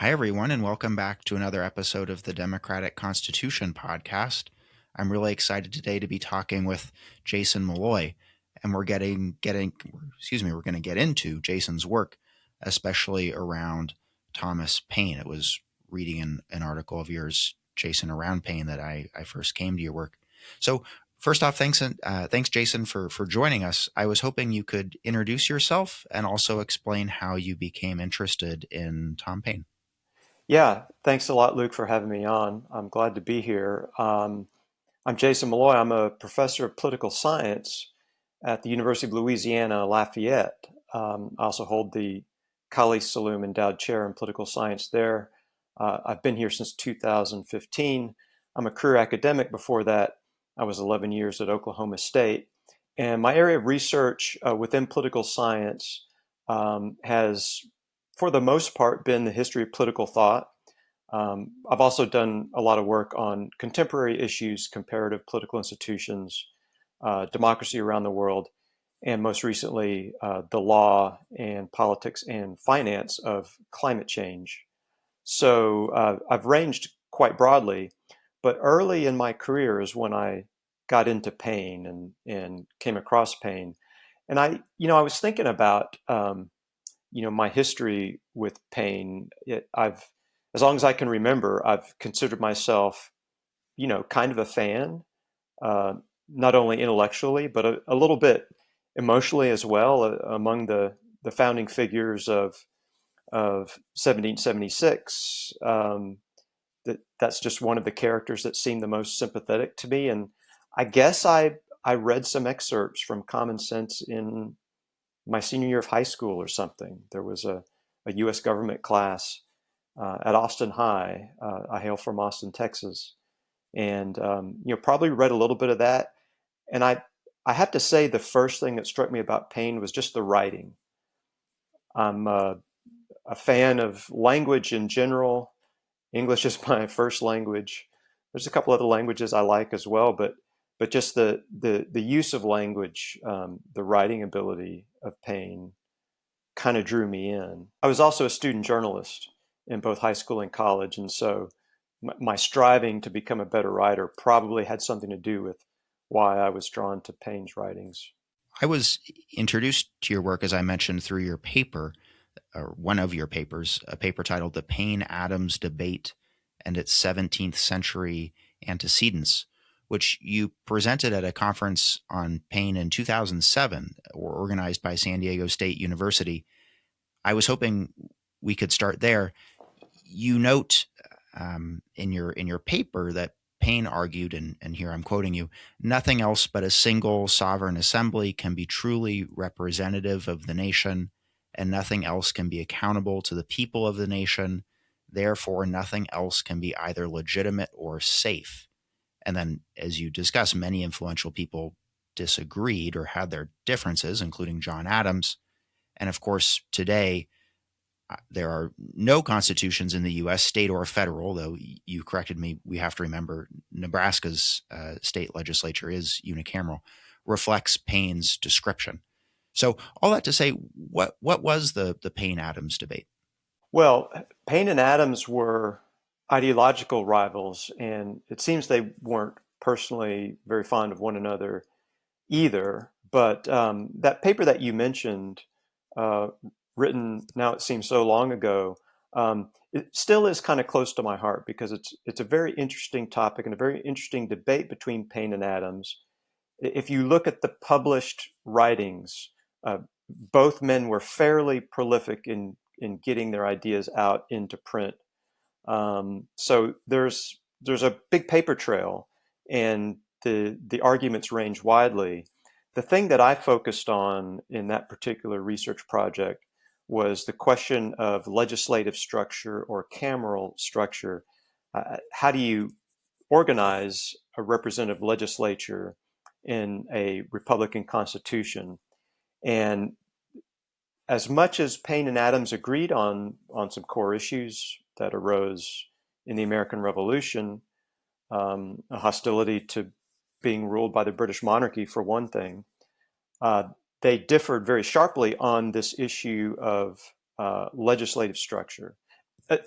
Hi, everyone, and welcome back to another episode of the Democratic Constitution podcast. I'm really excited today to be talking with Jason Maloy, and we're going to get into Jason's work, especially around Thomas Paine. It was reading an article of yours, Jason, around Paine that I first came to your work. So, first off, thanks, Jason, for joining us. I was hoping you could introduce yourself and also explain how you became interested in Tom Paine. Yeah, thanks a lot, Luke, for having me on. I'm glad to be here. I'm Jason Maloy. I'm a professor of political science at the University of Louisiana Lafayette. I also hold the Kali Saloom Endowed Chair in Political Science there. I've been here since 2015. I'm a career academic. Before that, I was 11 years at Oklahoma State. And my area of research within political science has, for the most part, been the history of political thought. I've also done a lot of work on contemporary issues, comparative political institutions, democracy around the world, and most recently, the law and politics and finance of climate change. So I've ranged quite broadly, but early in my career is when I got into Paine and came across Paine. And I was thinking about, my history with Paine. As long as I can remember, I've considered myself, kind of a fan, uh, not only intellectually, but a little bit emotionally as well, among the founding figures of 1776. That's just one of the characters that seemed the most sympathetic to me. And I guess I read some excerpts from Common Sense in my senior year of high school or something. There was a U.S. government class at Austin High. I hail from Austin, Texas, and probably read a little bit of that. And I have to say the first thing that struck me about Paine was just the writing. I'm a fan of language in general. English is my first language. There's a couple other languages I like as well, but just the use of language, the writing ability of Paine kind of drew me in. I was also a student journalist in both high school and college, and so my striving to become a better writer probably had something to do with why I was drawn to Paine's writings. I was introduced to your work, as I mentioned, through your paper, or one of your papers, a paper titled The Paine-Adams Debate and its 17th-Century Antecedents, which you presented at a conference on Paine in 2007, or organized by San Diego State University. I was hoping we could start there. You note in your paper that Paine argued, and here I'm quoting you, nothing else but a single sovereign assembly can be truly representative of the nation, and nothing else can be accountable to the people of the nation. Therefore, nothing else can be either legitimate or safe. And then, as you discuss, many influential people disagreed or had their differences, including John Adams. And of course, today, there are no constitutions in the U.S., state or federal, though you corrected me. We have to remember Nebraska's state legislature is unicameral, reflects Paine's description. So all that to say, what was the Paine-Adams debate? Well, Paine and Adams were ideological rivals, and it seems they weren't personally very fond of one another either. But that paper that you mentioned, uh, written now it seems so long ago, it still is kind of close to my heart because it's a very interesting topic and a very interesting debate between Paine and Adams. If you look at the published writings, uh, both men were fairly prolific in getting their ideas out into print. So there's a big paper trail, and the arguments range widely. The thing that I focused on in that particular research project was the question of legislative structure or cameral structure. How do you organize a representative legislature in a Republican constitution? And as much as Paine and Adams agreed on some core issues that arose in the American Revolution, a hostility to being ruled by the British monarchy, for one thing, uh, they differed very sharply on this issue of legislative structure.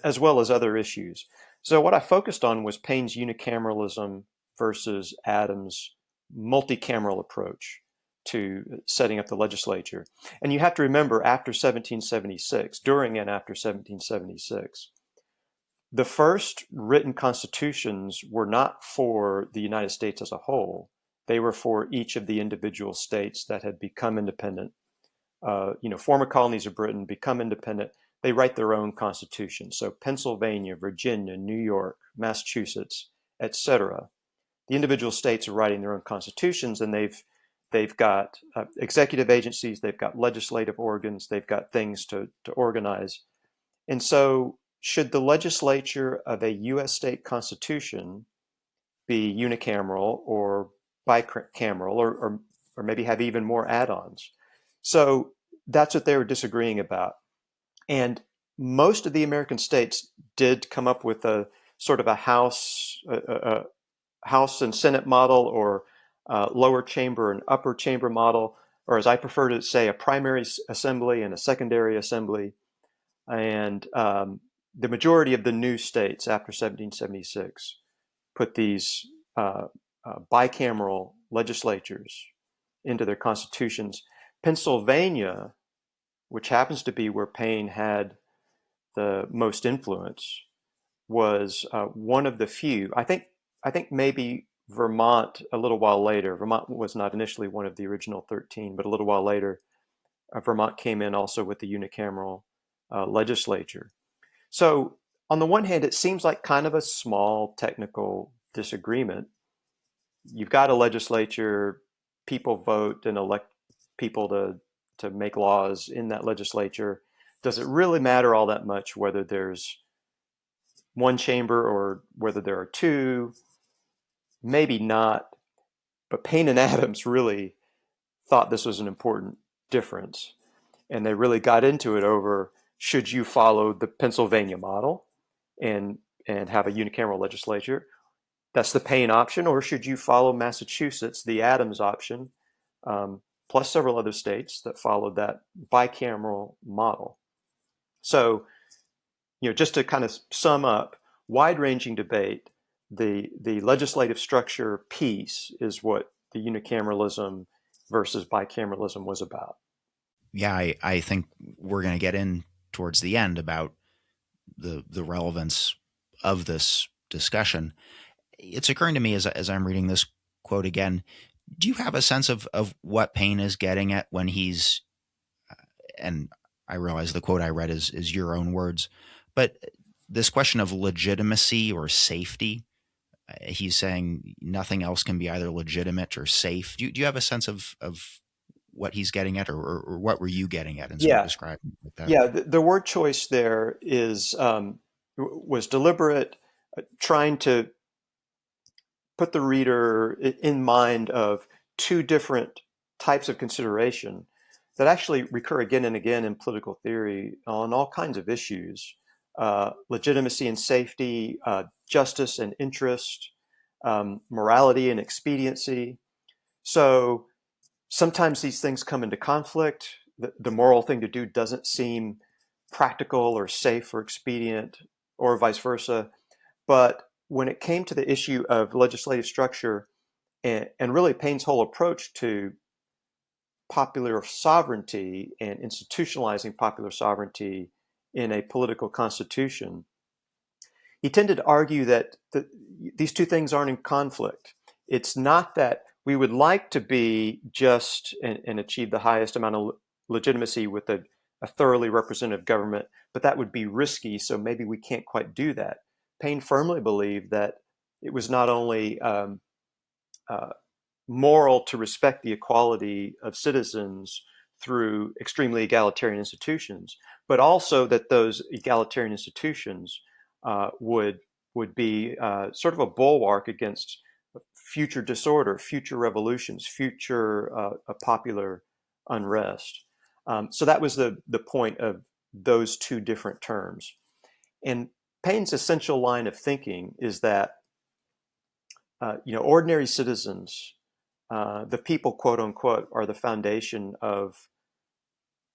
as well as other issues. So what I focused on was Paine's unicameralism versus Adams' multicameral approach to setting up the legislature. And you have to remember, after 1776, during and after 1776, the first written constitutions were not for the United States as a whole. They were for each of the individual states that had become independent. Former colonies of Britain become independent. They write their own constitution. So Pennsylvania, Virginia, New York, Massachusetts, etc. The individual states are writing their own constitutions, and they've got executive agencies, they've got legislative organs, they've got things to organize. And so, should the legislature of a U.S. state constitution be unicameral or bicameral, or maybe have even more add-ons? So that's what they were disagreeing about. And most of the American states did come up with a sort of a House and Senate model, or lower chamber and upper chamber model, or as I prefer to say, a primary assembly and a secondary assembly. And the majority of the new states after 1776 put these bicameral legislatures into their constitutions. Pennsylvania, which happens to be where Paine had the most influence, was one of the few. I think maybe Vermont a little while later. Vermont was not initially one of the original 13, but a little while later, Vermont came in also with the unicameral legislature. So on the one hand, it seems like kind of a small technical disagreement. You've got a legislature, people vote and elect people to make laws in that legislature. Does it really matter all that much whether there's one chamber or whether there are two? Maybe not. But Paine and Adams really thought this was an important difference. And they really got into it over, should you follow the Pennsylvania model and have a unicameral legislature? That's the Paine option. Or should you follow Massachusetts, the Adams option, plus several other states that followed that bicameral model? So, just to kind of sum up, wide-ranging debate. The legislative structure piece is what the unicameralism versus bicameralism was about. Yeah, I think we're going to get in towards the end about the relevance of this discussion. It's occurring to me as I'm reading this quote again. Do you have a sense of what Paine is getting at when he's, and I realize the quote I read is your own words, but this question of legitimacy or safety, he's saying nothing else can be either legitimate or safe. Do you have a sense of what he's getting at, or what were you getting at in sort of Yeah, describing it like that? yeah. The word choice there is was deliberate, trying to put the reader in mind of two different types of consideration that actually recur again and again in political theory on all kinds of issues: legitimacy and safety, justice and interest, morality and expediency. So sometimes these things come into conflict. The moral thing to do doesn't seem practical or safe or expedient, or vice versa. But when it came to the issue of legislative structure, and really Paine's whole approach to popular sovereignty and institutionalizing popular sovereignty in a political constitution, he tended to argue that these two things aren't in conflict. It's not that we would like to be just and achieve the highest amount of legitimacy with a thoroughly representative government, but that would be risky, so maybe we can't quite do that. Paine firmly believed that it was not only uh, moral to respect the equality of citizens through extremely egalitarian institutions, but also that those egalitarian institutions would be sort of a bulwark against future disorder, future revolutions, future popular unrest. So that was the point of those two different terms. And Paine's essential line of thinking is that ordinary citizens, the people, quote unquote, are the foundation of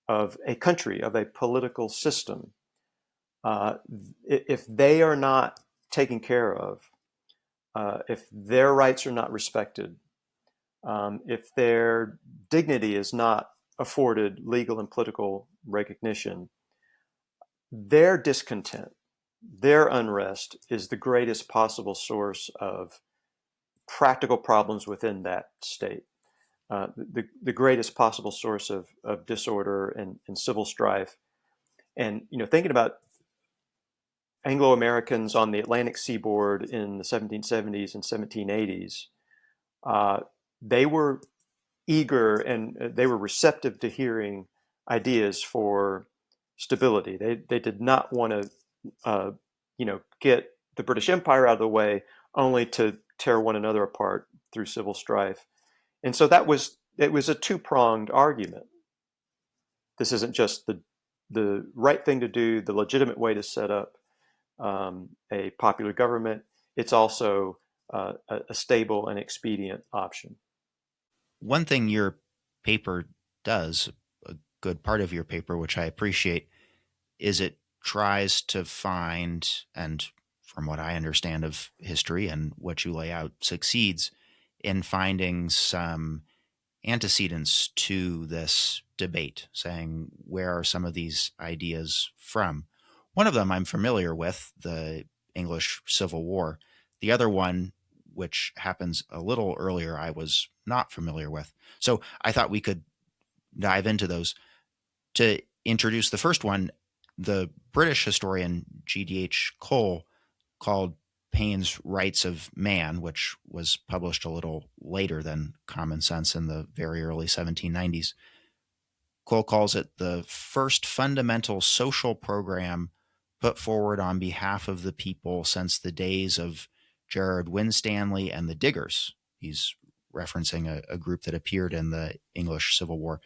a country, of a political system. uh, if they are not taken care of, if their rights are not respected, if their dignity is not afforded legal and political recognition, their discontent, their unrest is the greatest possible source of practical problems within that state. The greatest possible source of disorder and civil strife. And thinking about Anglo-Americans on the Atlantic seaboard in the 1770s and 1780s, uh, they were eager and they were receptive to hearing ideas for stability. They did not want to get the British Empire out of the way only to tear one another apart through civil strife. And so it was a two-pronged argument. This isn't just the right thing to do, the legitimate way to set up a popular government. It's also a stable and expedient option. One thing your paper does, a good part of your paper, which I appreciate, is it tries to find, and from what I understand of history and what you lay out, succeeds in finding some antecedents to this debate, saying where are some of these ideas from? One of them I'm familiar with, the English Civil War. The other one, which happens a little earlier, I was not familiar with. So I thought we could dive into those. To introduce the first one, the British historian G.D.H. Cole called Paine's Rights of Man, which was published a little later than Common Sense in the very early 1790s. Cole calls it the first fundamental social program put forward on behalf of the people since the days of Gerard Winstanley and the Diggers. He's referencing a group that appeared in the English Civil War.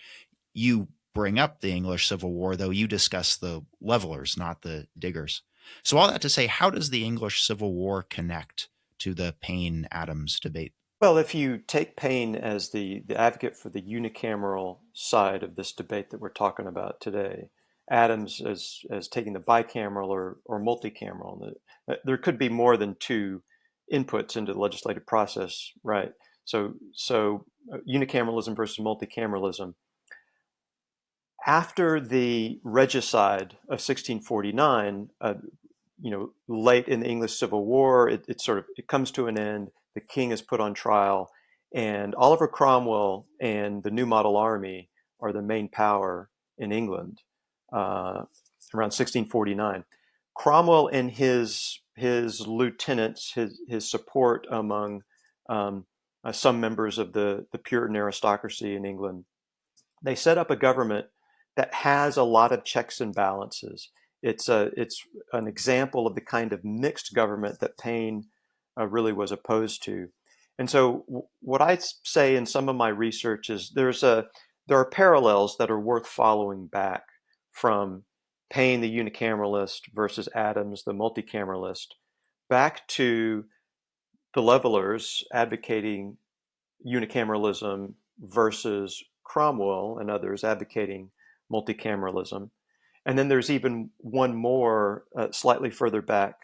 You bring up the English Civil War, though you discuss the levelers, not the diggers. So all that to say, how does the English Civil War connect to the Paine-Adams debate? Well, if you take Paine as the advocate for the unicameral side of this debate that we're talking about today, Adams as taking the bicameral or multicameral, there could be more than two inputs into the legislative process, right? So unicameralism versus multicameralism. After the regicide of 1649, late in the English Civil War, it comes to an end. The king is put on trial, and Oliver Cromwell and the New Model Army are the main power in England around 1649. Cromwell and his lieutenants, his support among some members of the Puritan aristocracy in England, they set up a government that has a lot of checks and balances. It's an example of the kind of mixed government that Paine really was opposed to. And so what I say in some of my research is there are parallels that are worth following back from Paine, the unicameralist, versus Adams, the multicameralist, back to the levelers advocating unicameralism versus Cromwell and others advocating multicameralism. And then there's even one more, slightly further back,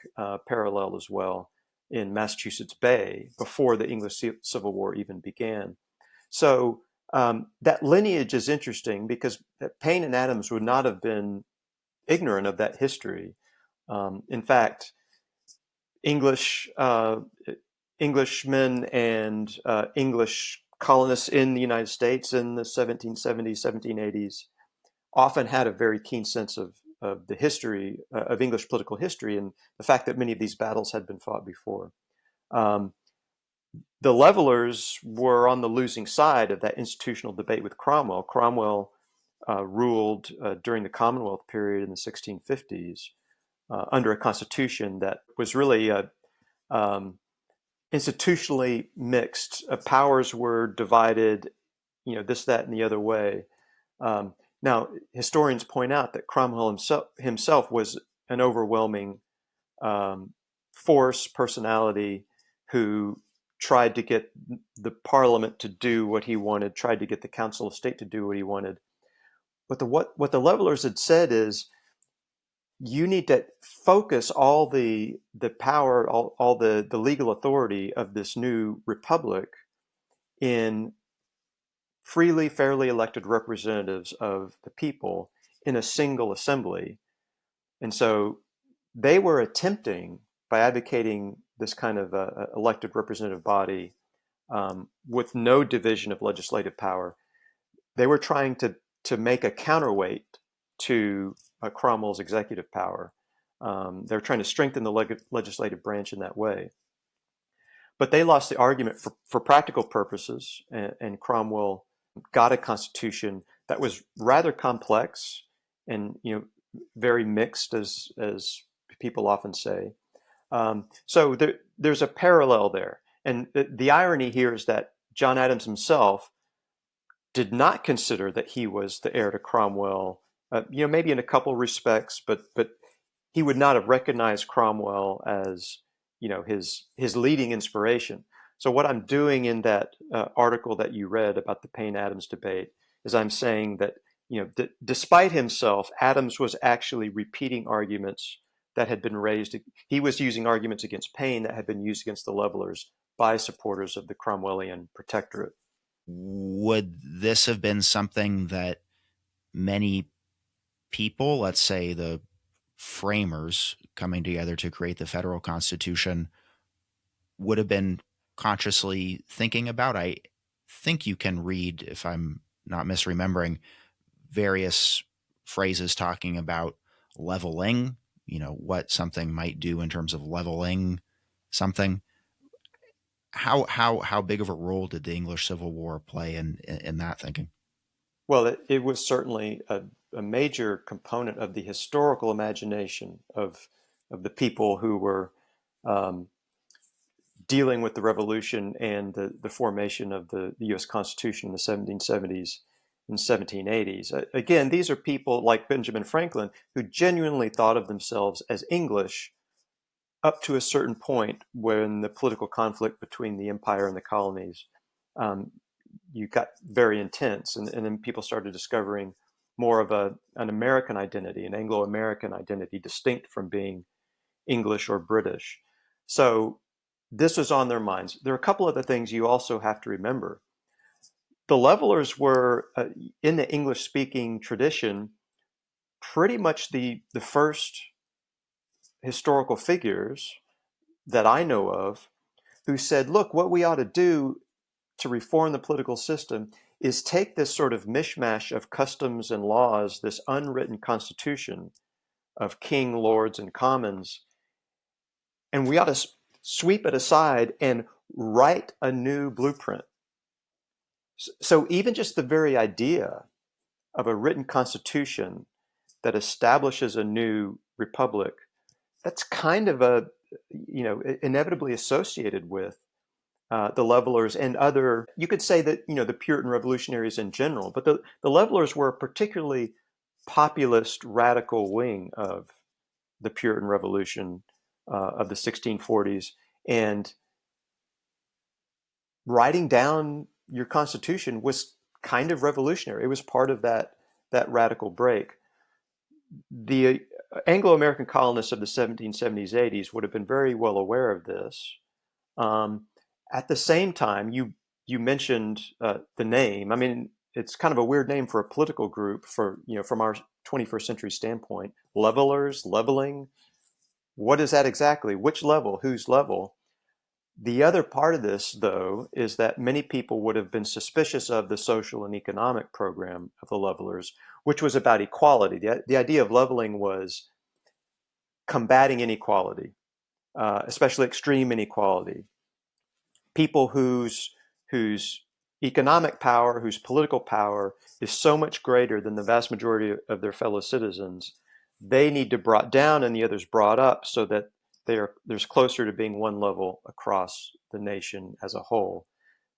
parallel as well in Massachusetts Bay before the English Civil War even began. So that lineage is interesting because Paine and Adams would not have been ignorant of that history. In fact, English Englishmen and English colonists in the United States in the 1770s, 1780s often had a very keen sense of the history of English political history and the fact that many of these battles had been fought before. Um, the levelers were on the losing side of that institutional debate with Cromwell. Cromwell ruled during the Commonwealth period in the 1650s under a constitution that was really institutionally mixed. Powers were divided, this, that, and the other way. Now, historians point out that Cromwell himself was an overwhelming force, personality, who tried to get the Parliament to do what he wanted, tried to get the Council of State to do what he wanted. But what the levelers had said is, you need to focus all the power, all the legal authority of this new republic in freely, fairly elected representatives of the people in a single assembly. And so they were attempting, by advocating this kind of elected representative body with no division of legislative power, they were trying to make a counterweight to Cromwell's executive power. They're trying to strengthen the legislative branch in that way. But they lost the argument for practical purposes, and Cromwell got a constitution that was rather complex and very mixed, as people often say. So there's a parallel there, and the irony here is that John Adams himself did not consider that he was the heir to Cromwell. Maybe in a couple respects, but he would not have recognized Cromwell as his leading inspiration. So what I'm doing in that article that you read about the Paine-Adams debate is I'm saying that despite himself, Adams was actually repeating arguments that had been raised. He was using arguments against Paine that had been used against the Levelers by supporters of the Cromwellian protectorate. Would this have been something that many people, let's say the framers coming together to create the federal constitution, would have been consciously thinking about? I think you can read, if I'm not misremembering, various phrases talking about leveling, what something might do in terms of leveling something. How big of a role did the English Civil War play in that thinking? Well, it was certainly a major component of the historical imagination of the people who were um, dealing with the Revolution and the formation of the U.S. Constitution in the 1770s and 1780s. Again, these are people like Benjamin Franklin who genuinely thought of themselves as English up to a certain point when the political conflict between the empire and the colonies um, you got very intense, and then people started discovering more of an American identity, an Anglo-American identity, distinct from being English or British. So this was on their minds. There are a couple other things you also have to remember. The Levelers were, in the English-speaking tradition, pretty much the first historical figures that I know of who said, look, what we ought to do to reform the political system is take this sort of mishmash of customs and laws, this unwritten constitution of king, lords, and commons, and we ought to sweep it aside and write a new blueprint. So even just the very idea of a written constitution that establishes a new republic, that's kind of inevitably associated with the Levelers and other, you could say that, the Puritan revolutionaries in general, but the Levelers were a particularly populist radical wing of the Puritan Revolution of the 1640s. And writing down your Constitution was kind of revolutionary. It was part of that radical break. The Anglo-American colonists of the 1770s, 80s would have been very well aware of this. Um, at the same time, you mentioned the name. I mean, it's kind of a weird name for a political group from our 21st century standpoint. Levelers, leveling. What is that exactly? Which level? Whose level? The other part of this, though, is that many people would have been suspicious of the social and economic program of the Levelers, which was about equality. The idea of leveling was combating inequality, especially extreme inequality. People whose economic power, whose political power is so much greater than the vast majority of their fellow citizens, they need to be brought down and the others brought up so that there's closer to being one level across the nation as a whole.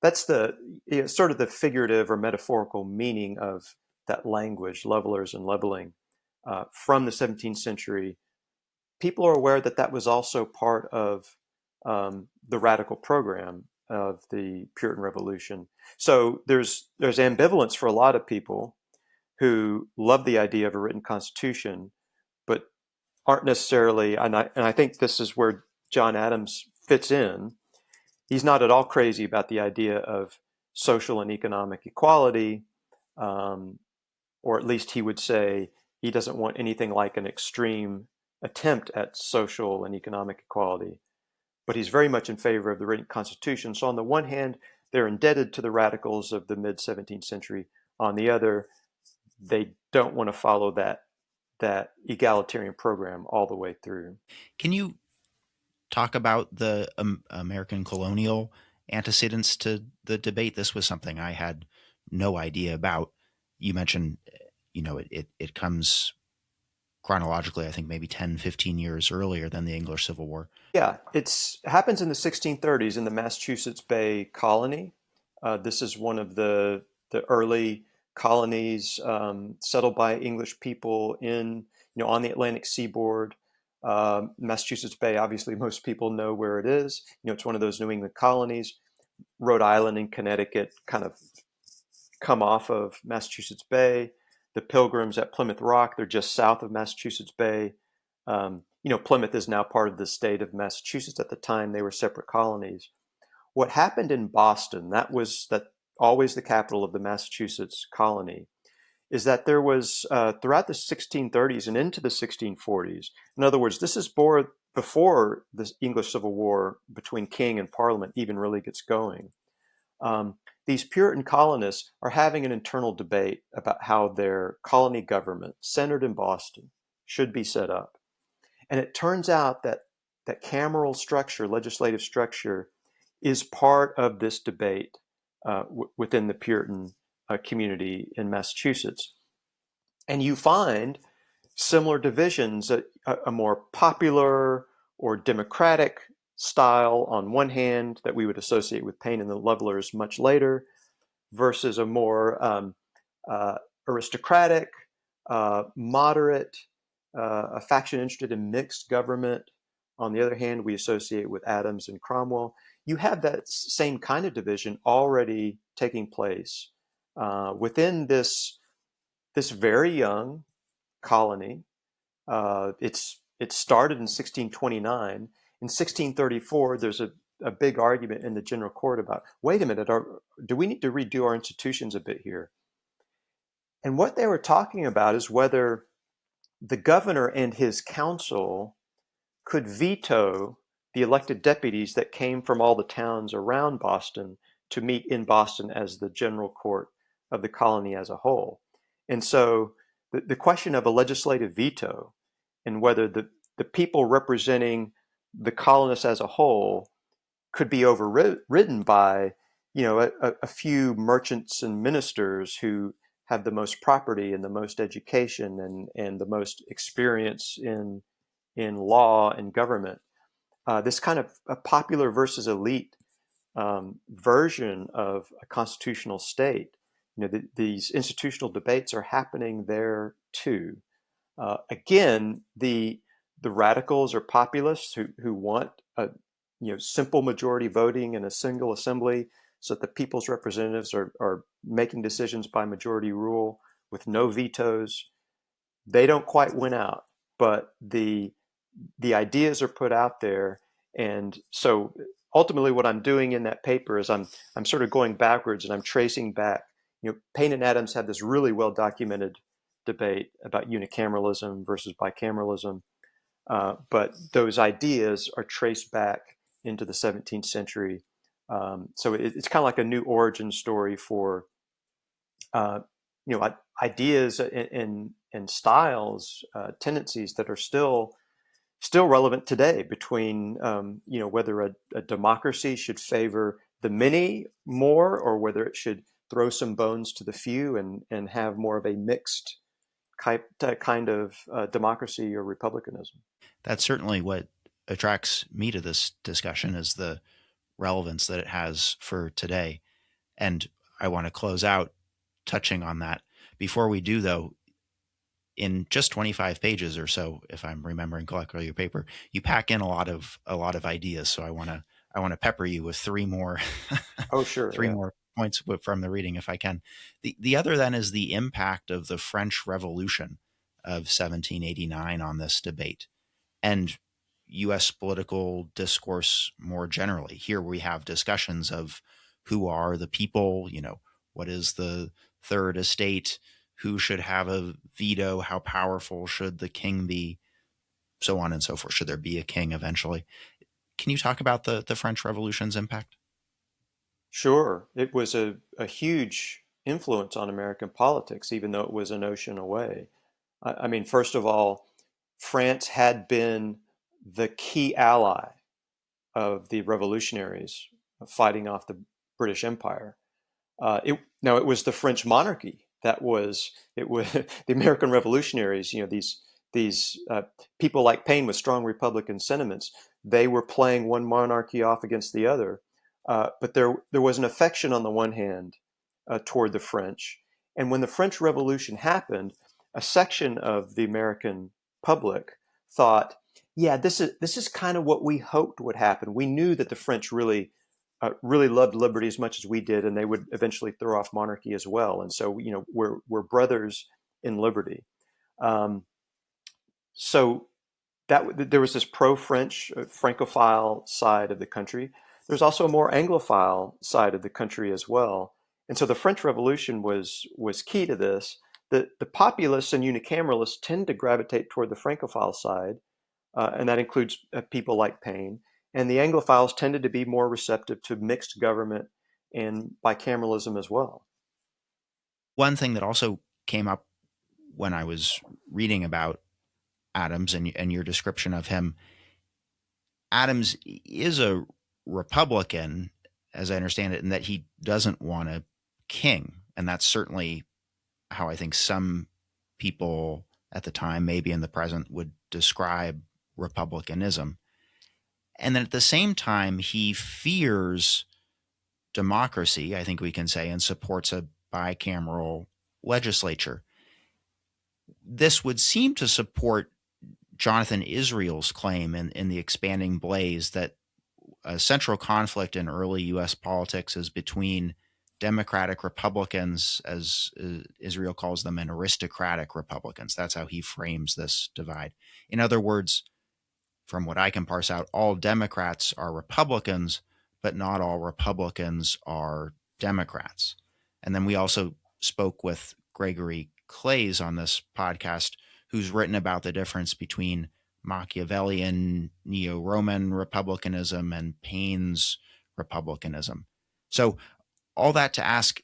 That's sort of the figurative or metaphorical meaning of that language, levelers and leveling, from the 17th century. People are aware that that was also part of the radical program of the Puritan Revolution. So there's ambivalence for a lot of people who love the idea of a written constitution, but aren't necessarily, and I think this is where John Adams fits in. He's not at all crazy about the idea of social and economic equality, um, or at least he would say he doesn't want anything like an extreme attempt at social and economic equality. But he's very much in favor of the written constitution. So on the one hand, they're indebted to the radicals of the mid 17th century. On the other, they don't want to follow that egalitarian program all the way through. Can you talk about the American colonial antecedents to the debate? This was something I had no idea about. You mentioned, it comes chronologically, I think maybe 10, 15 years earlier than the English Civil War. Yeah, it's happens in the 1630s in the Massachusetts Bay Colony. This is one of the early colonies settled by English people in on the Atlantic seaboard. Massachusetts Bay, obviously, most people know where it is. It's one of those New England colonies. Rhode Island and Connecticut kind of come off of Massachusetts Bay. The Pilgrims at Plymouth Rock, they're just south of Massachusetts Bay. Plymouth is now part of the state of Massachusetts. At the time, they were separate colonies. What happened in Boston, that always the capital of the Massachusetts colony, is that there was throughout the 1630s and into the 1640s. In other words, this is before the English Civil War between king and parliament even really gets going. These Puritan colonists are having an internal debate about how their colony government, centered in Boston, should be set up. And it turns out that cameral structure, legislative structure, is part of this debate within the Puritan community in Massachusetts. And you find similar divisions, a more popular or democratic style on one hand that we would associate with Paine and the Levelers much later, versus a more aristocratic, moderate, a faction interested in mixed government. On the other hand, we associate with Adams and Cromwell. You have that same kind of division already taking place within this very young colony. It started in 1629. In 1634, there's a big argument in the general court about, wait a minute, do we need to redo our institutions a bit here? And what they were talking about is whether the governor and his council could veto the elected deputies that came from all the towns around Boston to meet in Boston as the general court of the colony as a whole. And so the question of a legislative veto and whether the people representing the colonists as a whole could be overridden by, a few merchants and ministers who have the most property and the most education and the most experience in law and government. This kind of a popular versus elite version of a constitutional state. These institutional debates are happening there too. Again, the radicals or populists who want a simple majority voting in a single assembly, so that the people's representatives are making decisions by majority rule with no vetoes. They don't quite win out, but the ideas are put out there. And so ultimately what I'm doing in that paper is I'm sort of going backwards and I'm tracing back. Paine and Adams had this really well documented debate about unicameralism versus bicameralism. But those ideas are traced back into the 17th century. So it's kind of like a new origin story for uh, ideas and styles, tendencies that are still relevant today between whether a democracy should favor the many more or whether it should throw some bones to the few and have more of a mixed kind of democracy or republicanism. That's certainly what attracts me to this discussion, is the relevance that it has for today. And I want to close out touching on that. Before we do, though, in just 25 pages or so, if I'm remembering correctly, your paper, you pack in a lot of ideas. So I want to pepper you with three more Oh, sure, three yeah. more points from the reading, if I can. The other then is the impact of the French Revolution of 1789 on this debate. and U.S. political discourse more generally. Here we have discussions of who are the people, what is the third estate, who should have a veto, how powerful should the king be, so on and so forth. Should there be a king eventually? Can you talk about the French Revolution's impact? Sure, it was a huge influence on American politics, even though it was an ocean away. I mean, first of all, France had been the key ally of the revolutionaries fighting off the British Empire. It was the French monarchy that was it was the American revolutionaries. These people like Paine with strong Republican sentiments. They were playing one monarchy off against the other, but there was an affection on the one hand toward the French, and when the French Revolution happened, a section of the American public thought, "Yeah, this is kind of what we hoped would happen. We knew that the French really loved liberty as much as we did, and they would eventually throw off monarchy as well. And so, we're brothers in liberty." Um, so that there was this pro-French, Francophile side of the country. There's also a more Anglophile side of the country as well. And so the French Revolution was key to this. The populists and unicameralists tend to gravitate toward the Francophile side, and that includes people like Paine. And the Anglophiles tended to be more receptive to mixed government and bicameralism as well. One thing that also came up when I was reading about Adams and your description of him, Adams is a Republican, as I understand it, in that he doesn't want a king. And that's certainly how I think some people at the time, maybe in the present, would describe republicanism. And then at the same time, he fears democracy, I think we can say, and supports a bicameral legislature. This would seem to support Jonathan Israel's claim in The Expanding Blaze that a central conflict in early U.S. politics is between Democratic Republicans, as Israel calls them, and aristocratic Republicans. That's how he frames this divide. In other words, from what I can parse out, all Democrats are Republicans, but not all Republicans are Democrats. And then we also spoke with Gregory Clays on this podcast, who's written about the difference between Machiavellian neo-Roman republicanism and Paine's republicanism. So all that to ask,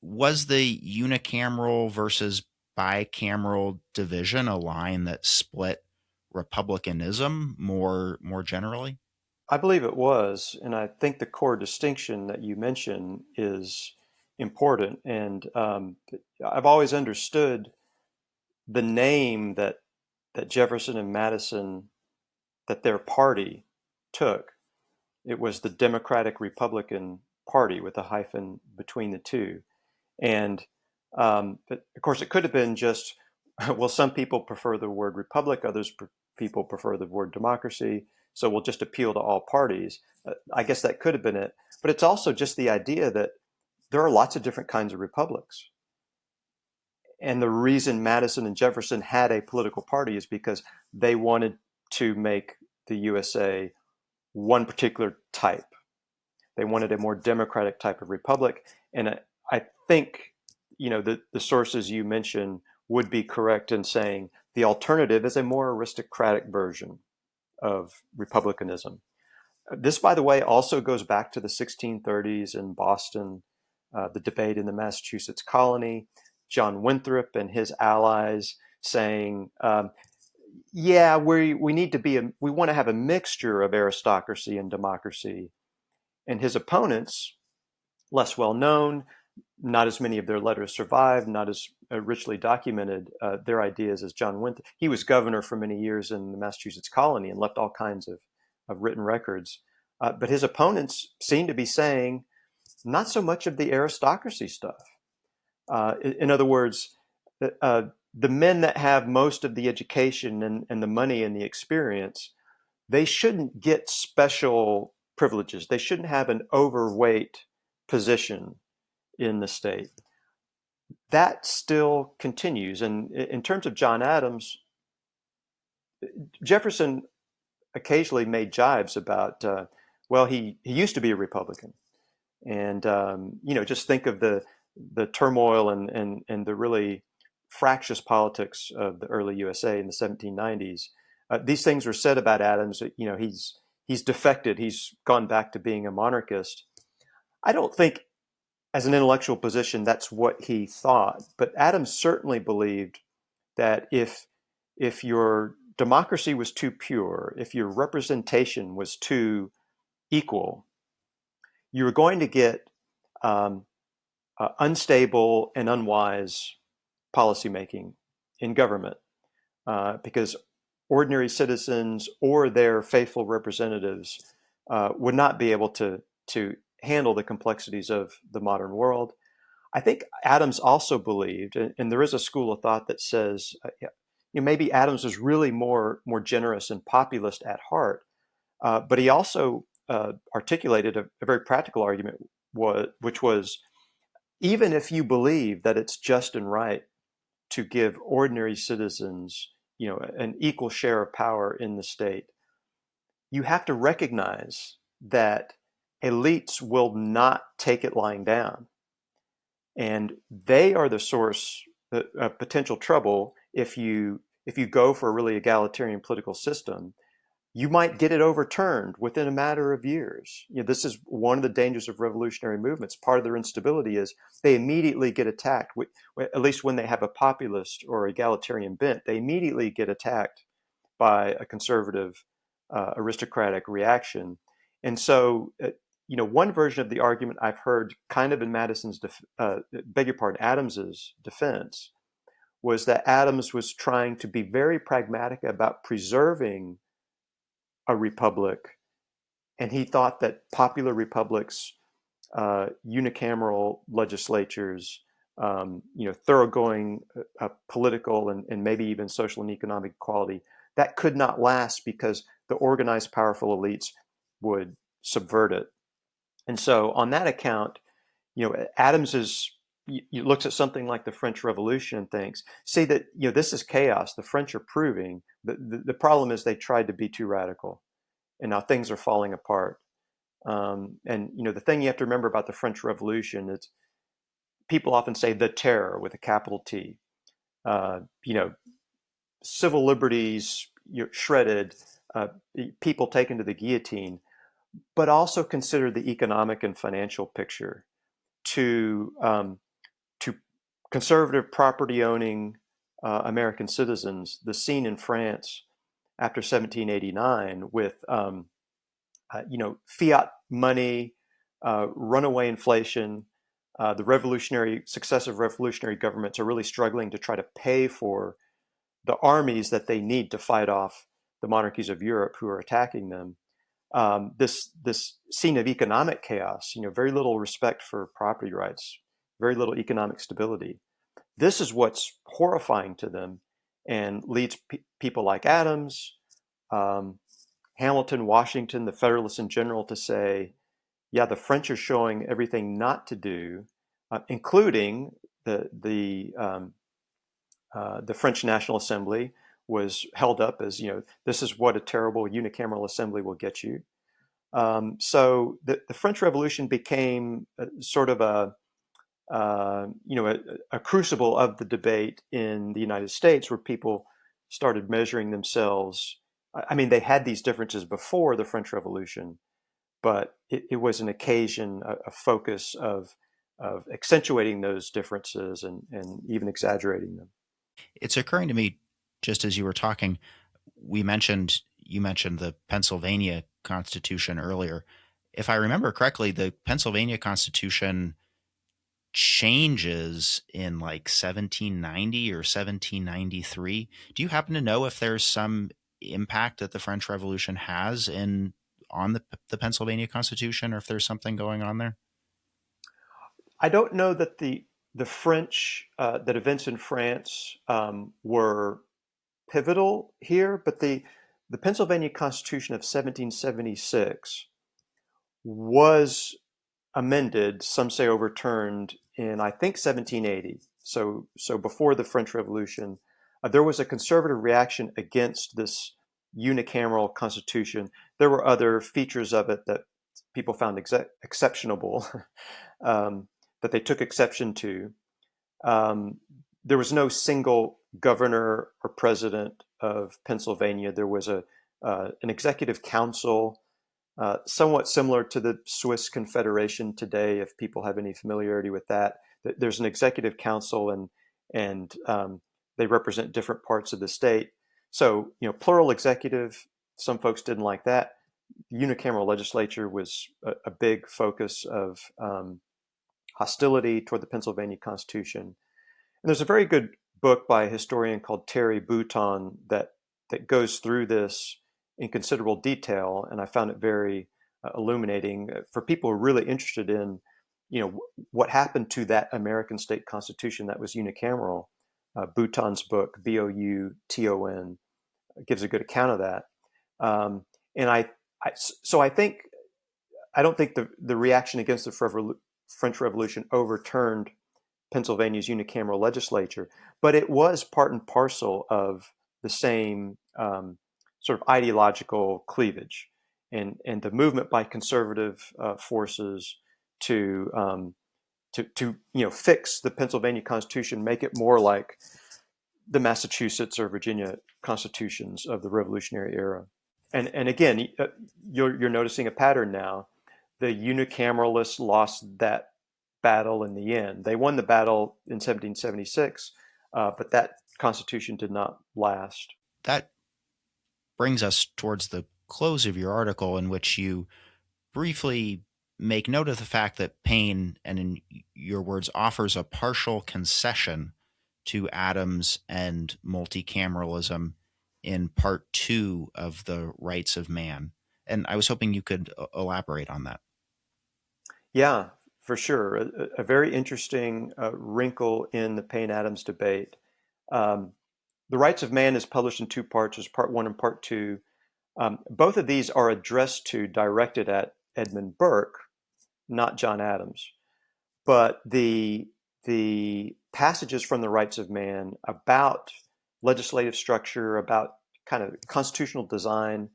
was the unicameral versus bicameral division a line that split republicanism more generally? I believe it was, and I think the core distinction that you mentioned is important. And I've always understood the name that Jefferson and Madison, that their party took. It was the Democratic Republican Party with a hyphen between the two. And but of course, it could have been just, well, some people prefer the word republic, people prefer the word democracy, so we'll just appeal to all parties. I guess that could have been it. But it's also just the idea that there are lots of different kinds of republics. And the reason Madison and Jefferson had a political party is because they wanted to make the USA one particular type. They wanted a more democratic type of republic. And I think, the sources you mentioned would be correct in saying the alternative is a more aristocratic version of republicanism. This, by the way, also goes back to the 1630s in Boston, the debate in the Massachusetts colony, John Winthrop and his allies saying, yeah, we need to we want to have a mixture of aristocracy and democracy. And his opponents, less well known, not as many of their letters survived, not as richly documented their ideas as John Winthrop. He was governor for many years in the Massachusetts colony and left all kinds of written records. But his opponents seem to be saying not so much of the aristocracy stuff. In other words, the men that have most of the education and the money and the experience, they shouldn't get special privileges. They shouldn't have an overweight position in the state. That still continues. And in terms of John Adams, Jefferson occasionally made jibes about, well, he used to be a Republican, and just think of the turmoil and the really fractious politics of the early USA in the 1790s. These things were said about Adams. He's defected. He's gone back to being a monarchist. I don't think, as an intellectual position, that's what he thought. But Adams certainly believed that if your democracy was too pure, if your representation was too equal, you were going to get um, unstable and unwise policymaking in government because ordinary citizens or their faithful representatives would not be able to handle the complexities of the modern world. I think Adams also believed, and there is a school of thought that says, maybe Adams was really more generous and populist at heart, but he also articulated a very practical argument, which was even if you believe that it's just and right to give ordinary citizens, an equal share of power in the state, you have to recognize that elites will not take it lying down. And they are the source of potential trouble if you go for a really egalitarian political system. You might get it overturned within a matter of years. This is one of the dangers of revolutionary movements. Part of their instability is they immediately get attacked, at least when they have a populist or egalitarian bent, they immediately get attacked by a conservative, aristocratic reaction. And so, one version of the argument I've heard kind of in Adams's defense was that Adams was trying to be very pragmatic about preserving a republic, and he thought that popular republics, unicameral legislatures, thoroughgoing political and maybe even social and economic equality, that could not last because the organized, powerful elites would subvert it. And so, on that account, Adams looks at something like the French Revolution and thinks, see that this is chaos. The French are proving the problem is they tried to be too radical, and now things are falling apart. And the thing you have to remember about the French Revolution is people often say the terror with a capital T. Uh, you know, Civil liberties shredded, uh, people taken to the guillotine, but also consider the economic and financial picture to conservative property owning American citizens. The scene in France after 1789 with fiat money, runaway inflation. The successive revolutionary governments are really struggling to try to pay for the armies that they need to fight off the monarchies of Europe who are attacking them. This scene of economic chaos, very little respect for property rights, very little economic stability. This is what's horrifying to them and leads people like Adams, um, Hamilton, Washington, the Federalists in general to say, yeah, the French are showing everything not to do, including the French National Assembly was held up as, this is what a terrible unicameral assembly will get you. So the French Revolution became sort of a crucible of the debate in the United States where people started measuring themselves. I mean, they had these differences before the French Revolution, but it was an occasion, a focus of accentuating those differences and even exaggerating them. It's occurring to me just as you were talking, you mentioned the Pennsylvania Constitution earlier. If I remember correctly, the Pennsylvania Constitution changes in like 1790 or 1793. Do you happen to know if there's some impact that the French Revolution has in on the Pennsylvania Constitution, or if there's something going on there? I don't know that the French that events in France were pivotal here, but the Pennsylvania Constitution of 1776 was amended, some say overturned, in I think 1780. So before the French Revolution, There was a conservative reaction against this unicameral constitution. There were other features of it that people found exceptionable, um, that they took exception to. Um, there was no single governor or president of Pennsylvania. There was an executive council, somewhat similar to the Swiss Confederation today, if people have any familiarity with that. There's an executive council, and they represent different parts of the state. So, plural executive, some folks didn't like that. The unicameral legislature was a big focus of hostility toward the Pennsylvania Constitution. And there's a very good book by a historian called Terry Bouton that goes through this in considerable detail, and I found it very illuminating for people who are really interested in, what happened to that American state constitution that was unicameral. Bouton's book, Bouton, gives a good account of that. And so I don't think the reaction against the French Revolution overturned Pennsylvania's unicameral legislature, but it was part and parcel of the same sort of ideological cleavage and the movement by conservative forces to fix the Pennsylvania Constitution, make it more like the Massachusetts or Virginia constitutions of the Revolutionary era. And again, you're noticing a pattern now. The unicameralists lost that battle in the end. They won the battle in 1776, but that constitution did not last. That brings us towards the close of your article, in which you briefly make note of the fact that Paine, and in your words, offers a partial concession to Adams and multicameralism in part 2 of the Rights of Man. And I was hoping you could elaborate on that. Yeah, for sure. A very interesting wrinkle in the Paine-Adams debate. Um, the Rights of Man is published in 2 parts. There's part 1 and part 2. Both of these are addressed to, directed at Edmund Burke, not John Adams. But the passages from the Rights of Man about legislative structure, about kind of constitutional design,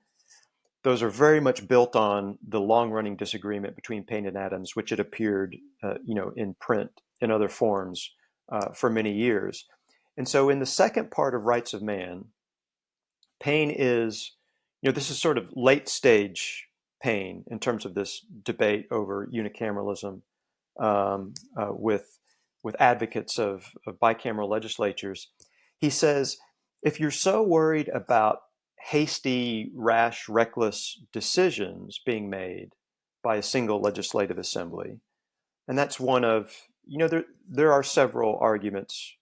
those are very much built on the long-running disagreement between Paine and Adams, which had appeared, in print in other forms for many years. And so, in the second part of Rights of Man, Paine is, this is sort of late stage Paine in terms of this debate over unicameralism with advocates of bicameral legislatures. He says, if you're so worried about hasty, rash, reckless decisions being made by a single legislative assembly, and that's one of, there are several arguments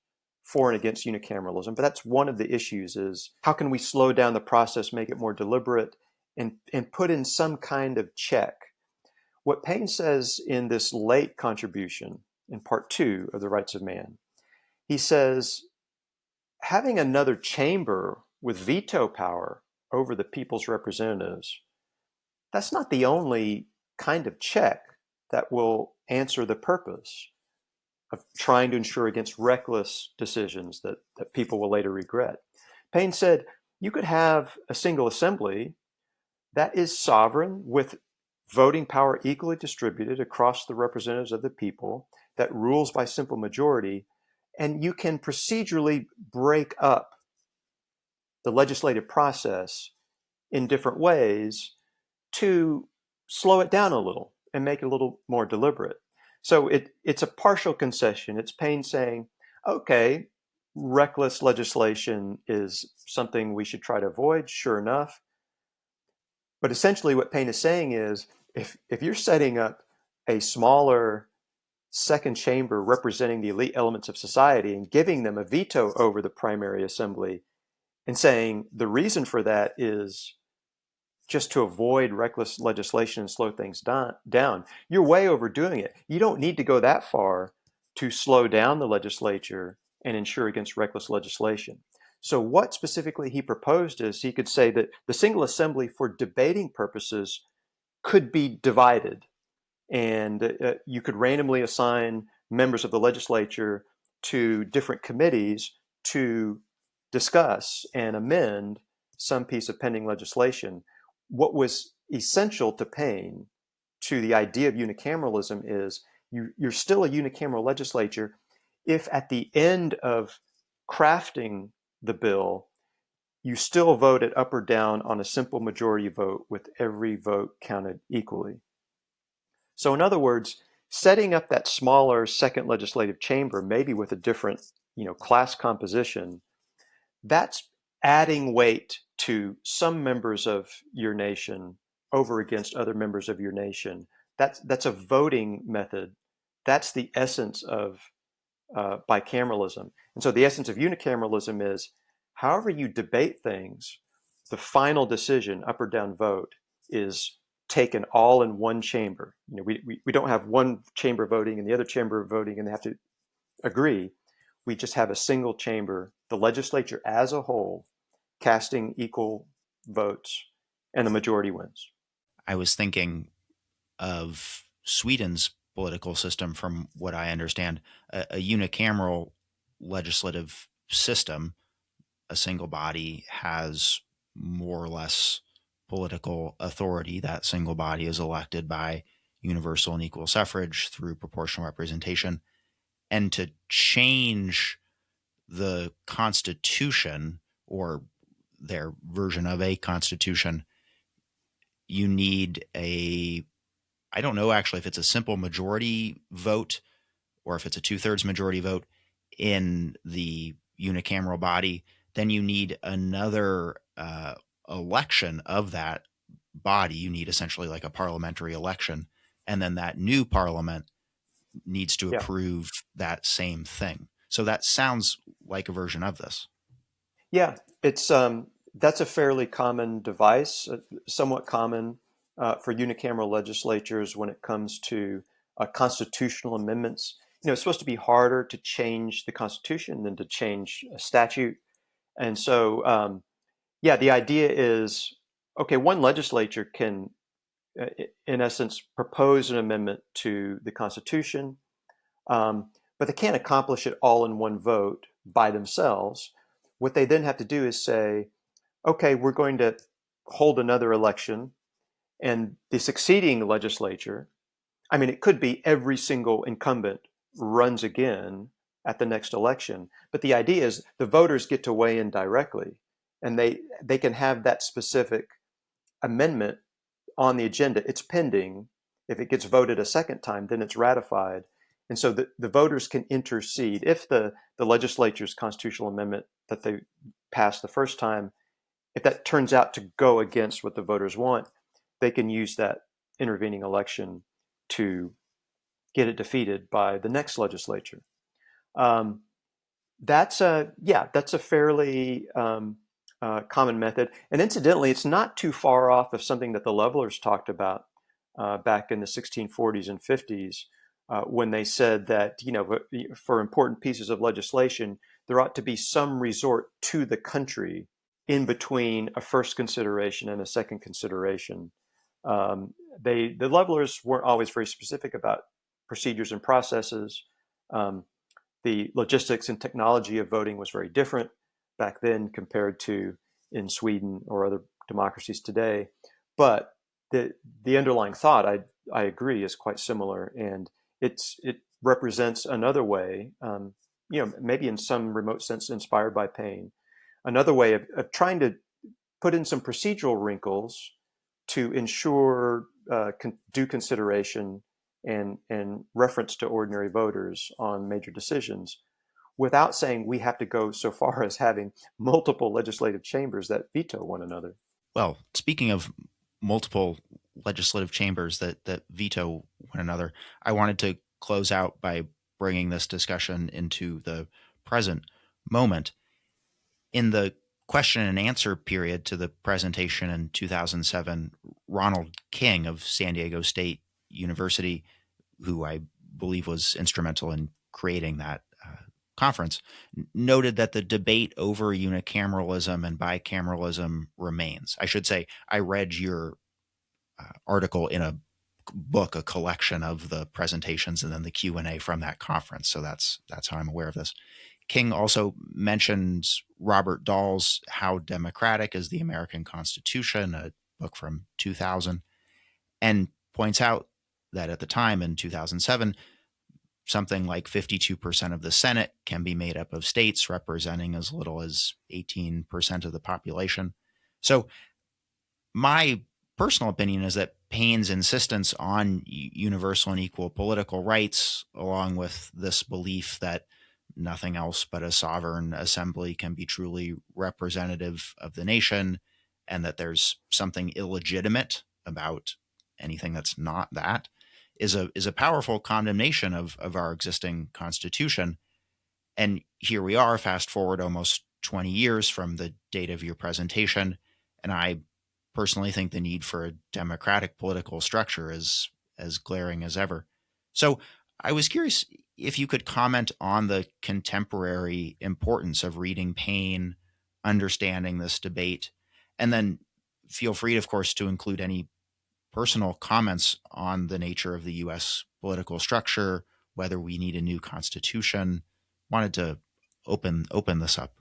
for and against unicameralism, but that's one of the issues, is how can we slow down the process, make it more deliberate, and put in some kind of check. What Paine says in this late contribution in part 2 of the Rights of Man, he says, having another chamber with veto power over the people's representatives, that's not the only kind of check that will answer the purpose of trying to ensure against reckless decisions that people will later regret. Paine said, you could have a single assembly that is sovereign, with voting power equally distributed across the representatives of the people, that rules by simple majority, and you can procedurally break up the legislative process in different ways to slow it down a little and make it a little more deliberate. So it's a partial concession. It's Paine saying, okay, reckless legislation is something we should try to avoid, sure enough. But essentially what Paine is saying is, if you're setting up a smaller second chamber representing the elite elements of society and giving them a veto over the primary assembly, and saying the reason for that is just to avoid reckless legislation and slow things down, you're way overdoing it. You don't need to go that far to slow down the legislature and ensure against reckless legislation. So what specifically he proposed is, he could say that the single assembly for debating purposes could be divided, and you could randomly assign members of the legislature to different committees to discuss and amend some piece of pending legislation. What was essential to Paine, to the idea of unicameralism, is you're still a unicameral legislature if at the end of crafting the bill, you still vote it up or down on a simple majority vote with every vote counted equally. So in other words, setting up that smaller second legislative chamber, maybe with a different, class composition, that's adding weight to some members of your nation over against other members of your nation. That's a voting method. That's the essence of bicameralism. And so the essence of unicameralism is however you debate things, the final decision, up or down vote, is taken all in one chamber. We don't have one chamber voting and the other chamber voting and they have to agree. We just have a single chamber, the legislature as a whole, casting equal votes, and the majority wins. I was thinking of Sweden's political system from what I understand, a unicameral legislative system. A single body has more or less political authority. That single body is elected by universal and equal suffrage through proportional representation. And to change the Constitution or their version of a Constitution, you need I don't know actually if it's a simple majority vote or if it's a 2/3 majority vote in the unicameral body. Then you need another election of that body. You need essentially like a parliamentary election. And then that new parliament needs to Yeah. approve that same thing. So that sounds like a version of this. Yeah, it's that's a fairly common device, somewhat common for unicameral legislatures when it comes to constitutional amendments. It's supposed to be harder to change the Constitution than to change a statute, and so yeah, the idea is okay. One legislature can, in essence, propose an amendment to the Constitution, but they can't accomplish it all in one vote by themselves. What they then have to do is say, okay, we're going to hold another election, and the succeeding legislature, I mean, it could be every single incumbent runs again at the next election. But the idea is the voters get to weigh in directly, and they can have that specific amendment on the agenda. It's pending. If it gets voted a second time, then it's ratified. And so the voters can intercede. If the legislature's constitutional amendment that they passed the first time, if that turns out to go against what the voters want, they can use that intervening election to get it defeated by the next legislature. Um, that's a fairly common method. And incidentally, it's not too far off of something that the Levelers talked about back in the 1640s and 50s when they said that, for important pieces of legislation, there ought to be some resort to the country in between a first consideration and a second consideration. The Levelers weren't always very specific about procedures and processes. The logistics and technology of voting was very different back then compared to in Sweden or other democracies today. But the underlying thought, I agree, is quite similar, and it represents another way, maybe in some remote sense inspired by Paine, another way of trying to put in some procedural wrinkles to ensure due consideration and reference to ordinary voters on major decisions without saying we have to go so far as having multiple legislative chambers that veto one another. Well, speaking of multiple legislative chambers that veto one another, I wanted to close out by bringing this discussion into the present moment. In the question and answer period to the presentation in 2007, Ronald King of San Diego State University, who I believe was instrumental in creating that conference, noted that the debate over unicameralism and bicameralism remains. I should say, I read your article in a book, a collection of the presentations, and then the Q&A from that conference. So that's how I'm aware of this. King also mentions Robert Dahl's How Democratic is the American Constitution, a book from 2000, and points out that at the time in 2007, something like 52% of the Senate can be made up of states representing as little as 18% of the population. So, my personal opinion is that Paine's insistence on universal and equal political rights, along with this belief that nothing else but a sovereign assembly can be truly representative of the nation, and that there's something illegitimate about anything that's not that, is a powerful condemnation of our existing constitution. And here we are, fast forward almost 20 years from the date of your presentation, and I personally think the need for a democratic political structure is as glaring as ever. So I was curious if you could comment on the contemporary importance of reading Paine, understanding this debate, and then feel free, of course, to include any personal comments on the nature of the U.S. political structure, whether we need a new constitution. Wanted to open this up.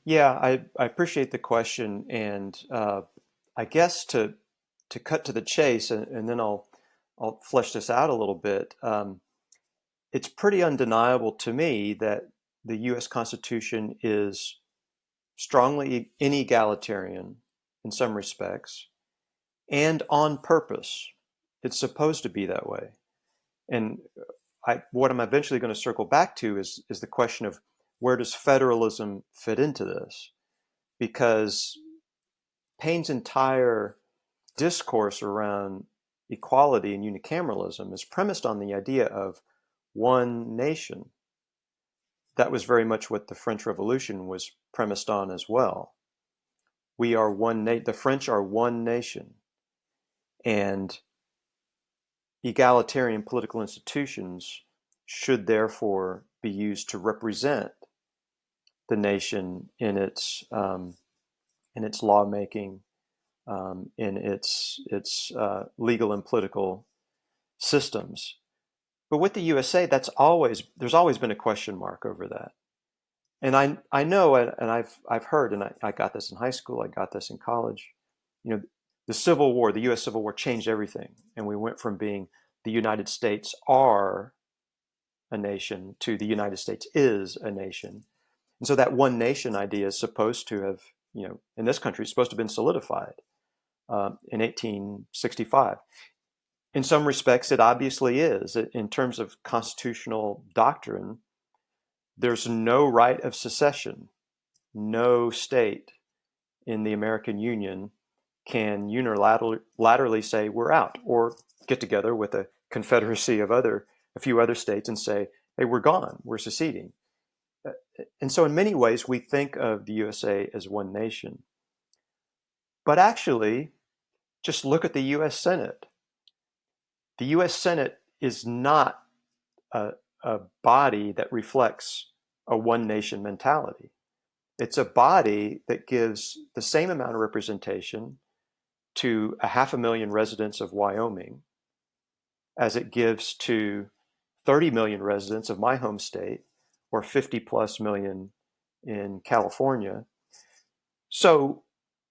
Yeah, I appreciate the question, and I guess to cut to the chase, and then I'll flesh this out a little bit. It's pretty undeniable to me that the U.S. Constitution is strongly inegalitarian in some respects, and on purpose. It's supposed to be that way. And what I'm eventually going to circle back to is the question of where does federalism fit into this? Because Paine's entire discourse around equality and unicameralism is premised on the idea of one nation. That was very much what the French Revolution was premised on as well. We are the French are one nation, and egalitarian political institutions should therefore be used to represent the nation in its lawmaking, in its legal and political systems. But with the USA, there's always been a question mark over that. And I know, and I've heard, and I got this in high school, I got this in college. You know, the Civil War, the U.S. Civil War changed everything, and we went from being the United States are a nation to the United States is a nation. And so that one nation idea is supposed to have, in this country, it's supposed to have been solidified in 1865. In some respects, it obviously is. In terms of constitutional doctrine, there's no right of secession. No state in the American Union can unilaterally say we're out, or get together with a confederacy of a few other states and say, hey, we're gone, we're seceding. And so in many ways, we think of the USA as one nation. But actually, just look at the US Senate. The US Senate is not a body that reflects a one nation mentality. It's a body that gives the same amount of representation to 500,000 residents of Wyoming as it gives to 30 million residents of my home state, or 50 plus million in California. So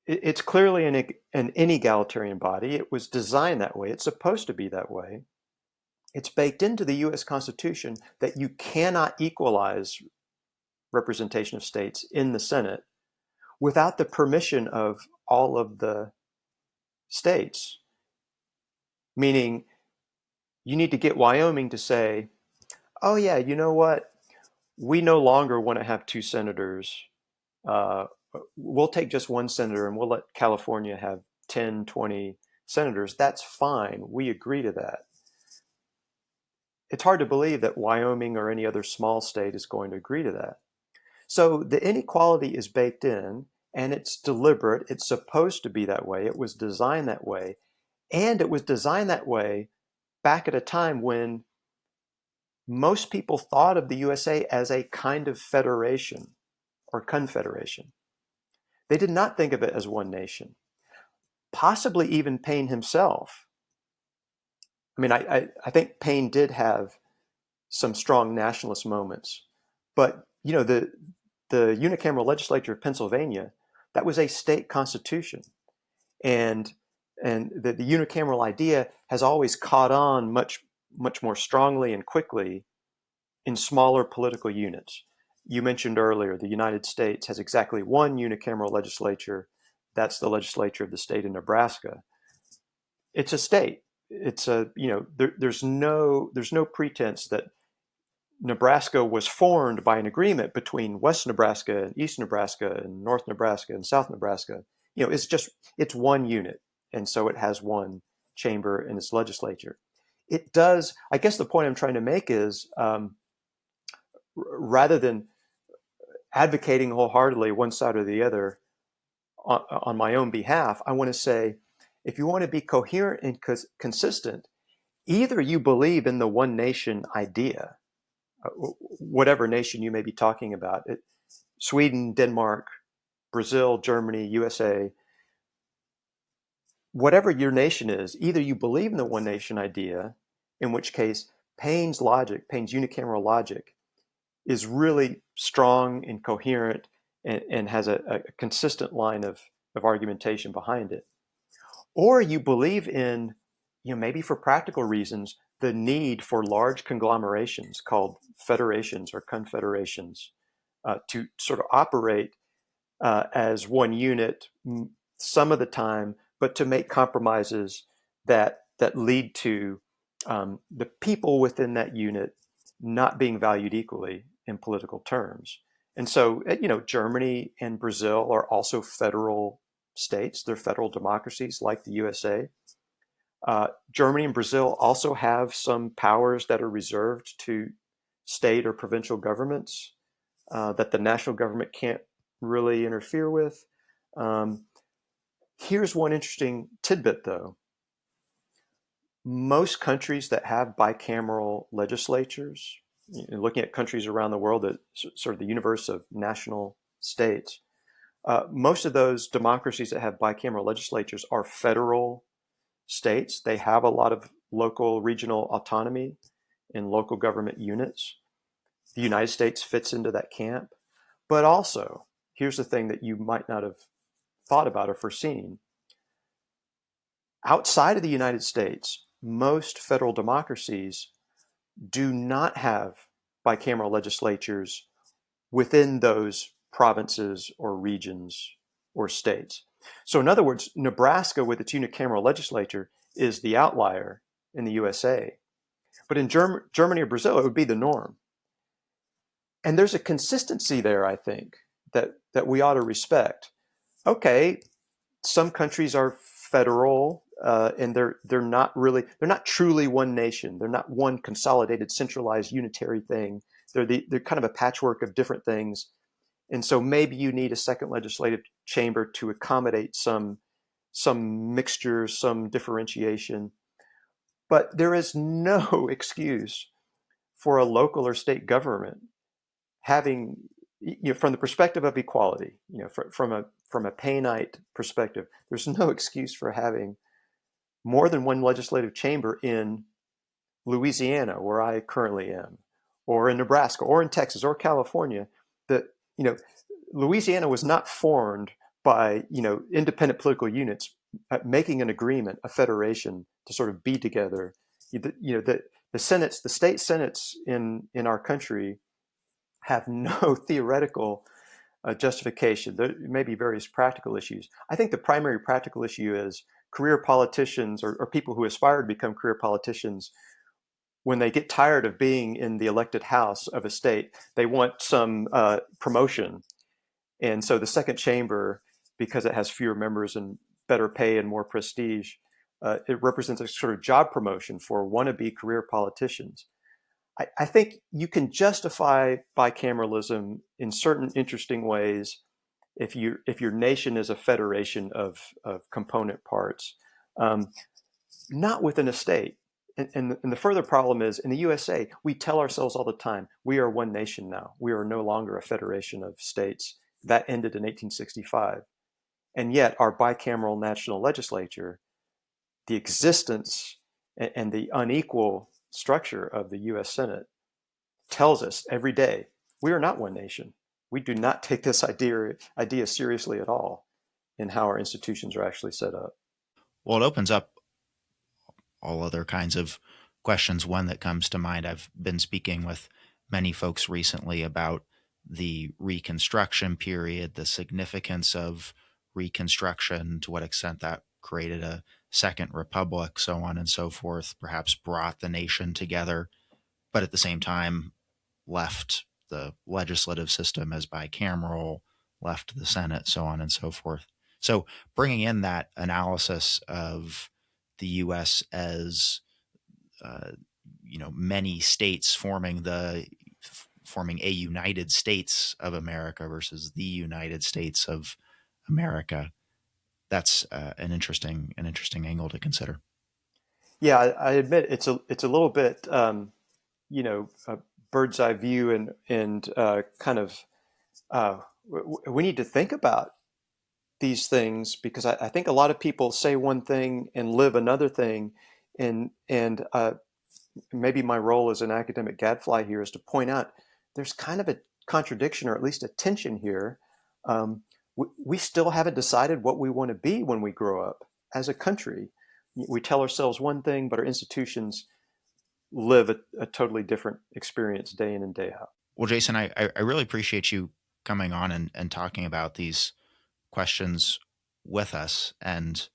it's clearly an inegalitarian body. It was designed that way. It's supposed to be that way. It's baked into the US Constitution that you cannot equalize representation of states in the Senate without the permission of all of the states. Meaning, you need to get Wyoming to say, oh yeah, you know what? We no longer want to have two senators. We'll take just one senator and we'll let California have 10, 20 senators. That's fine. We agree to that. It's hard to believe that Wyoming or any other small state is going to agree to that. So the inequality is baked in, and it's deliberate. It's supposed to be that way. It was designed that way. And it was designed that way back at a time when most people thought of the USA as a kind of federation or confederation. They did not think of it as one nation. Possibly even Paine himself. I mean, I think Paine did have some strong nationalist moments, But the unicameral legislature of Pennsylvania, that was a state constitution, and the unicameral idea has always caught on much more strongly and quickly in smaller political units. You mentioned earlier the United States has exactly one unicameral legislature. That's the legislature of the state of Nebraska. It's a state. It's a there's no pretense that Nebraska was formed by an agreement between West Nebraska and East Nebraska and North Nebraska and South Nebraska. It's one unit, and so it has one chamber in its legislature. It does. I guess the point I'm trying to make is, rather than advocating wholeheartedly one side or the other on my own behalf, I want to say, if you want to be coherent and consistent, either you believe in the one nation idea, whatever nation you may be talking about, Sweden, Denmark, Brazil, Germany, USA, whatever your nation is, either you believe in the one nation idea, in which case Paine's unicameral logic, is really strong and coherent and has a consistent line of argumentation behind it. Or you believe in, maybe for practical reasons, the need for large conglomerations called federations or confederations to sort of operate as one unit some of the time, but to make compromises that lead to the people within that unit not being valued equally in political terms. And so, Germany and Brazil are also federal states. They're federal democracies like the USA. Germany and Brazil also have some powers that are reserved to state or provincial governments that the national government can't really interfere with. Here's one interesting tidbit, though. Most countries that have bicameral legislatures, looking at countries around the world, that sort of the universe of national states, most of those democracies that have bicameral legislatures are federal states. They have a lot of local, regional autonomy in local government units. The United States fits into that camp. But also, here's the thing that you might not have thought about or foreseen. Outside of the United States, most federal democracies do not have bicameral legislatures within those provinces or regions or states. So in other words, Nebraska with its unicameral legislature is the outlier in the USA. But in Germany or Brazil, it would be the norm. And there's a consistency there, I think, that we ought to respect. Okay, some countries are federal, and they're not truly one nation. They're not one consolidated, centralized, unitary thing. They're kind of a patchwork of different things. And so maybe you need a second legislative chamber to accommodate some mixture, some differentiation. But there is no excuse for a local or state government having, from the perspective of equality, from a Paineite perspective, there's no excuse for having more than one legislative chamber in Louisiana, where I currently am, or in Nebraska, or in Texas, or California. That Louisiana was not formed by independent political units making an agreement, a federation to sort of be together. The senates, the state senates in our country have no theoretical justification. There may be various practical issues. I think the primary practical issue is career politicians or people who aspire to become career politicians, when they get tired of being in the elected house of a state, they want some promotion. And so the second chamber, because it has fewer members and better pay and more prestige, it represents a sort of job promotion for wannabe career politicians. I think you can justify bicameralism in certain interesting ways if your nation is a federation of component parts, not within a state. And the further problem is, in the USA, we tell ourselves all the time, we are one nation now. We are no longer a federation of states. That ended in 1865. And yet our bicameral national legislature, the existence and the unequal structure of the US Senate tells us every day we are not one nation. We do not take this idea seriously at all in how our institutions are actually set up. Well, it opens up all other kinds of questions. One that comes to mind, I've been speaking with many folks recently about the Reconstruction period, the significance of Reconstruction, to what extent that created a second republic, so on and so forth, perhaps brought the nation together, but at the same time left the legislative system as bicameral, left the Senate, so on and so forth. So bringing in that analysis of the U.S. as uh, many states forming a United States of America versus the United States of America. That's an interesting angle to consider. Yeah, I admit it's a little bit a bird's eye view, and kind of we need to think about these things, because I think a lot of people say one thing and live another thing, and maybe my role as an academic gadfly here is to point out there's kind of a contradiction, or at least a tension here. We still haven't decided what we want to be when we grow up as a country. We tell ourselves one thing, but our institutions live a totally different experience day in and day out. Well, Jason, I really appreciate you coming on and talking about these questions with us, and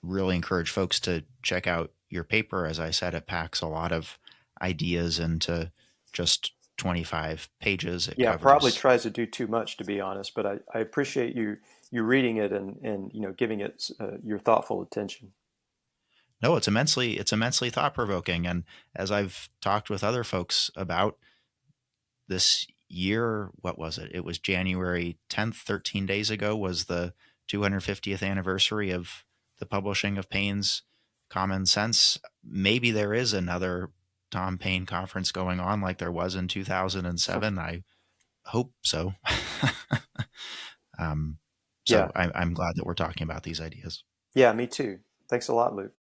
really encourage folks to check out your paper. As I said, it packs a lot of ideas into just 25 pages. It Yeah, probably covers. tries to do too much, to be honest, but I appreciate you reading it, and giving it your thoughtful attention. No, it's immensely thought provoking. And as I've talked with other folks about this year, what was it? It was January 10th, 13 days ago, was the 250th anniversary of the publishing of Paine's Common Sense. Maybe there is another Tom Paine conference going on like there was in 2007. I hope so. um, Yeah, so I'm glad that we're talking about these ideas. yeah, me too. Thanks a lot, Luke.